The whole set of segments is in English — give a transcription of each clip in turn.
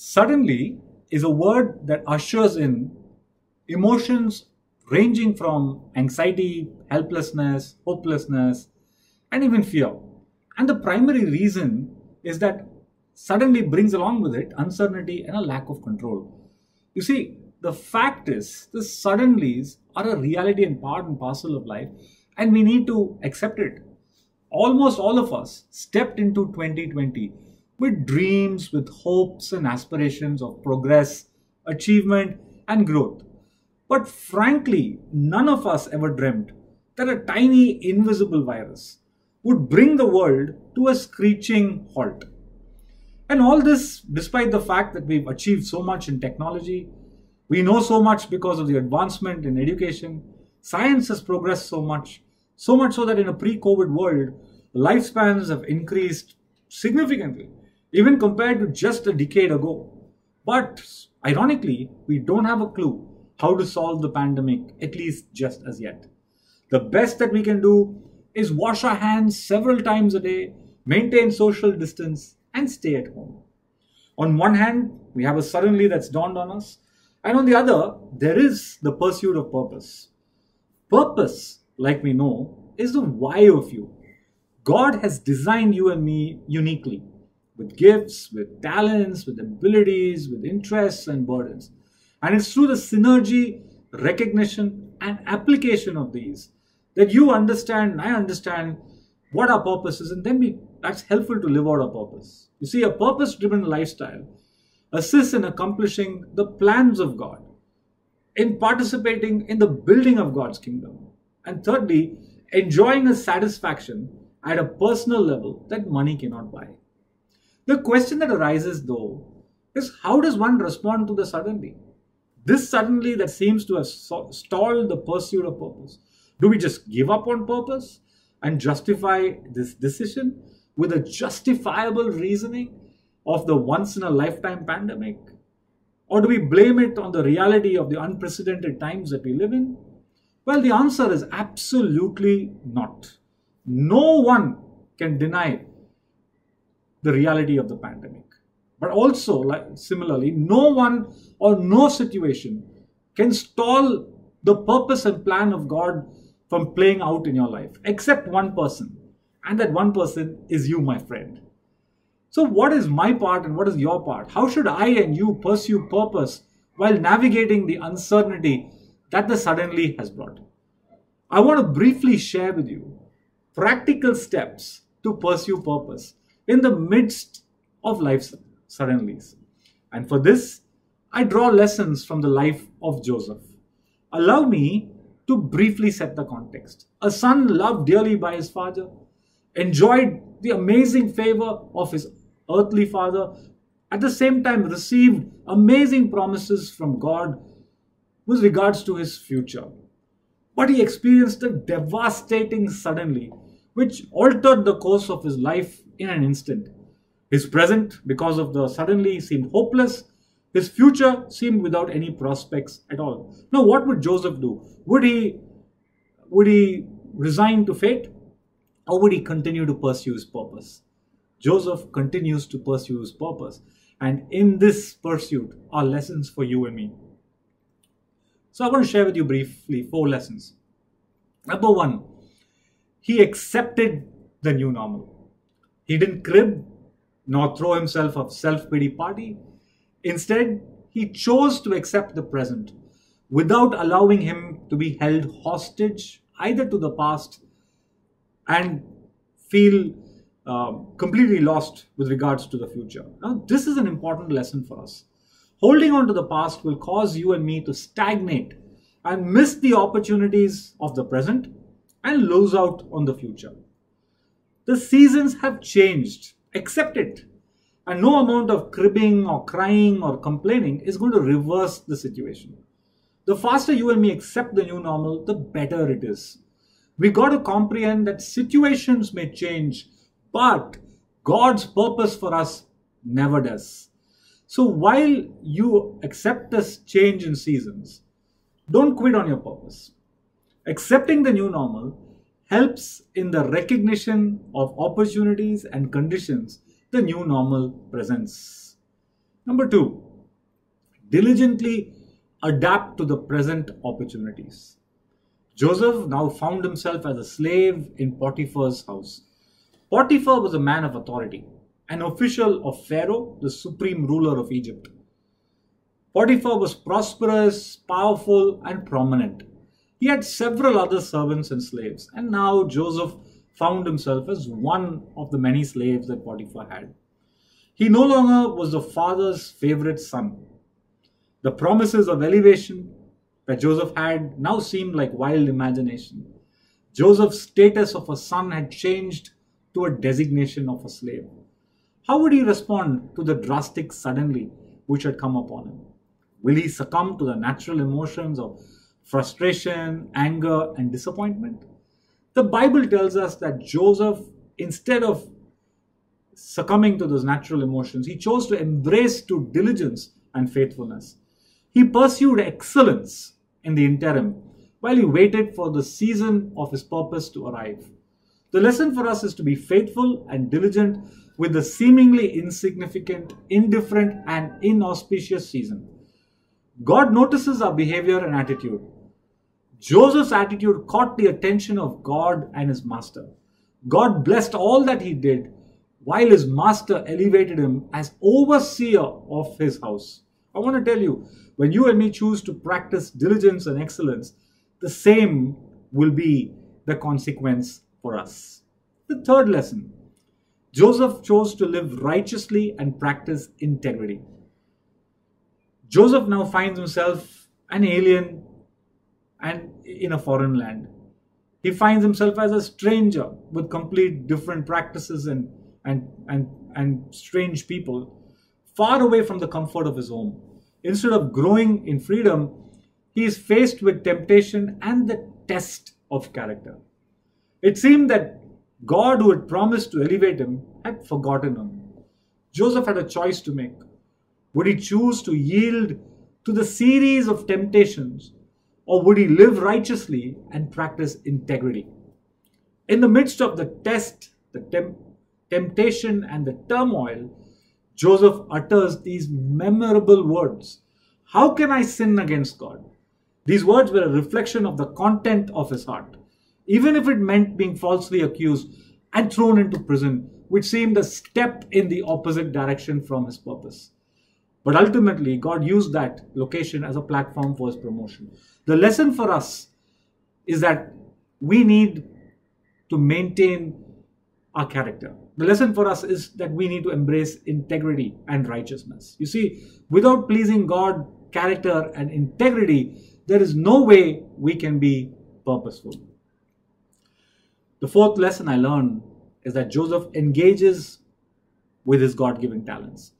Suddenly is a word that ushers in emotions ranging from anxiety, helplessness, hopelessness, and even fear. And the primary reason is that suddenly brings along with it uncertainty and a lack of control. You see, the fact is, the suddenlies are a reality and part and parcel of life, and we need to accept it. Almost all of us stepped into 2020 with dreams, with hopes and aspirations of progress, achievement, and growth. But frankly, none of us ever dreamt that a tiny invisible virus would bring the world to a screeching halt. And all this despite the fact that we've achieved so much in technology, we know so much because of the advancement in education, science has progressed so much so that in a pre-COVID world, lifespans have increased significantly, even compared to just a decade ago. But ironically, we don't have a clue how to solve the pandemic, at least just as yet. The best that we can do is wash our hands several times a day, maintain social distance, and stay at home. On one hand, we have a suddenly that's dawned on us, and on the other, there is the pursuit of purpose. Purpose, like we know, is the why of you. God has designed you and me uniquely, with gifts, with talents, with abilities, with interests and burdens. And it's through the synergy, recognition, and application of these that you understand and I understand what our purpose is, and then that's helpful to live out our purpose. You see, a purpose-driven lifestyle assists in accomplishing the plans of God, in participating in the building of God's kingdom, and thirdly, enjoying a satisfaction at a personal level that money cannot buy. The question that arises, though, is how does one respond to the suddenly? This suddenly that seems to have stalled the pursuit of purpose. Do we just give up on purpose and justify this decision with a justifiable reasoning of the once-in-a-lifetime pandemic? Or do we blame it on the reality of the unprecedented times that we live in? Well, the answer is absolutely not. No one can deny the reality of the pandemic. But also, similarly, no one or no situation can stall the purpose and plan of God from playing out in your life, except one person. And that one person is you, my friend. So what is my part and what is your part? How should I and you pursue purpose while navigating the uncertainty that the suddenly has brought? I want to briefly share with you practical steps to pursue purpose in the midst of life's suddenlies. And for this, I draw lessons from the life of Joseph. Allow me to briefly set the context. A son loved dearly by his father, enjoyed the amazing favor of his earthly father, at the same time received amazing promises from God with regards to his future. But he experienced a devastating suddenly, which altered the course of his life in an instant. His present, because of the suddenly, seemed hopeless. His future seemed without any prospects at all. Now, what would Joseph do? Would he resign to fate, or would he continue to pursue his purpose? Joseph continues to pursue his purpose. And in this pursuit are lessons for you and me. So I want to share with you briefly 4 lessons. Number 1, he accepted the new normal. He didn't crib nor throw himself a self-pity party. Instead, he chose to accept the present without allowing him to be held hostage either to the past and feel completely lost with regards to the future. Now, this is an important lesson for us. Holding on to the past will cause you and me to stagnate and miss the opportunities of the present and lose out on the future. The seasons have changed. Accept it. And no amount of cribbing or crying or complaining is going to reverse the situation. The faster you and me accept the new normal, the better it is. We got to comprehend that situations may change, but God's purpose for us never does. So while you accept this change in seasons, don't quit on your purpose. Accepting the new normal helps in the recognition of opportunities and conditions the new normal presents. Number two, diligently adapt to the present opportunities. Joseph now found himself as a slave in Potiphar's house. Potiphar was a man of authority, an official of Pharaoh, the supreme ruler of Egypt. Potiphar was prosperous, powerful, and prominent. He had several other servants and slaves, and now Joseph found himself as one of the many slaves that Potiphar had. He no longer was the father's favorite son. The promises of elevation that Joseph had now seemed like wild imagination. Joseph's status of a son had changed to a designation of a slave. How would he respond to the drastic suddenly which had come upon him? Will he succumb to the natural emotions of frustration, anger, and disappointment? The Bible tells us that Joseph, instead of succumbing to those natural emotions, he chose to embrace to diligence and faithfulness. He pursued excellence in the interim while he waited for the season of his purpose to arrive. The lesson for us is to be faithful and diligent with the seemingly insignificant, indifferent, and inauspicious season. God notices our behavior and attitude. Joseph's attitude caught the attention of God and his master. God blessed all that he did, while his master elevated him as overseer of his house. I want to tell you, when you and me choose to practice diligence and excellence, the same will be the consequence for us. The third lesson, Joseph chose to live righteously and practice integrity. Joseph now finds himself an alien and in a foreign land. He finds himself as a stranger with complete different practices and strange people, far away from the comfort of his home. Instead of growing in freedom, he is faced with temptation and the test of character. It seemed that God, who had promised to elevate him, had forgotten him. Joseph had a choice to make. Would he choose to yield to the series of temptations, or would he live righteously and practice integrity? In the midst of the test, the temptation, and the turmoil, Joseph utters these memorable words. How can I sin against God? These words were a reflection of the content of his heart, even if it meant being falsely accused and thrown into prison, which seemed a step in the opposite direction from his purpose. But ultimately, God used that location as a platform for his promotion. The lesson for us is that we need to maintain our character. The lesson for us is that we need to embrace integrity and righteousness. You see, without pleasing God, character, and integrity, there is no way we can be purposeful. The fourth lesson I learned is that Joseph engages with his God-given talents.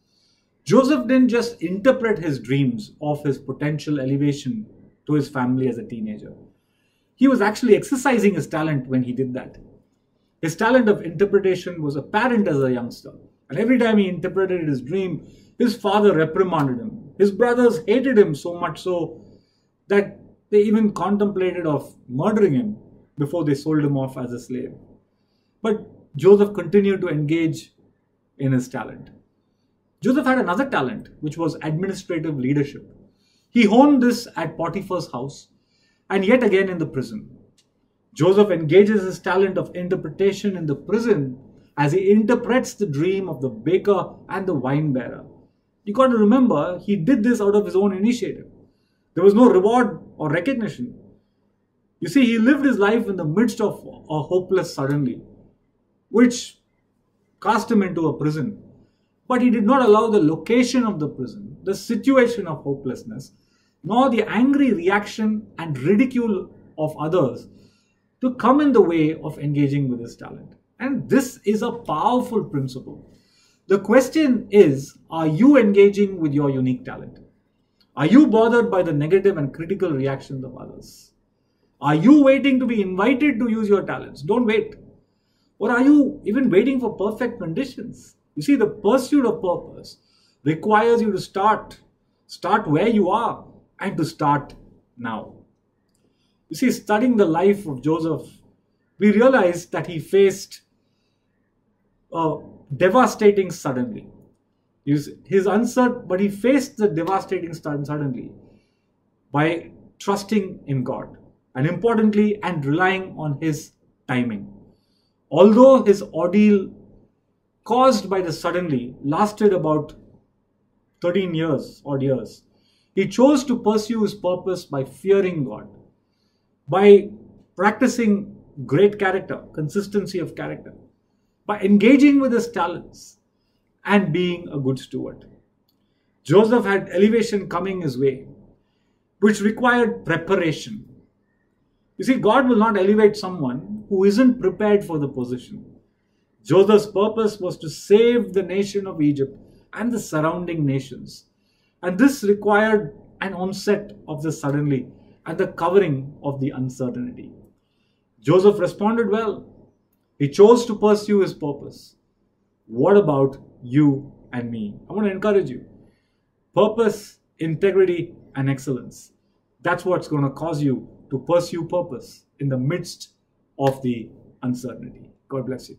Joseph didn't just interpret his dreams of his potential elevation to his family as a teenager. He was actually exercising his talent when he did that. His talent of interpretation was apparent as a youngster. And every time he interpreted his dream, his father reprimanded him. His brothers hated him so much so that they even contemplated of murdering him before they sold him off as a slave. But Joseph continued to engage in his talent. Joseph had another talent, which was administrative leadership. He honed this at Potiphar's house and yet again in the prison. Joseph engages his talent of interpretation in the prison as he interprets the dream of the baker and the wine bearer. You got to remember, he did this out of his own initiative. There was no reward or recognition. You see, he lived his life in the midst of a hopeless suddenly, which cast him into a prison. But he did not allow the location of the prison, the situation of hopelessness, nor the angry reaction and ridicule of others to come in the way of engaging with his talent. And this is a powerful principle. The question is, are you engaging with your unique talent? Are you bothered by the negative and critical reactions of others? Are you waiting to be invited to use your talents? Don't wait. Or are you even waiting for perfect conditions? You see, the pursuit of purpose requires you to start where you are and to start now. You see, studying the life of Joseph, we realize that he faced a devastating suddenly. His uncertain, but he faced the devastating suddenly by trusting in God, and importantly, and relying on his timing. Although his ordeal caused by the suddenly lasted about 13 years, odd years, he chose to pursue his purpose by fearing God, by practicing great character, consistency of character, by engaging with his talents and being a good steward. Joseph had elevation coming his way, which required preparation. You see, God will not elevate someone who isn't prepared for the position. Joseph's purpose was to save the nation of Egypt and the surrounding nations. And this required an onset of the suddenly and the covering of the uncertainty. Joseph responded well. He chose to pursue his purpose. What about you and me? I want to encourage you. Purpose, integrity, and excellence. That's what's going to cause you to pursue purpose in the midst of the uncertainty. God bless you.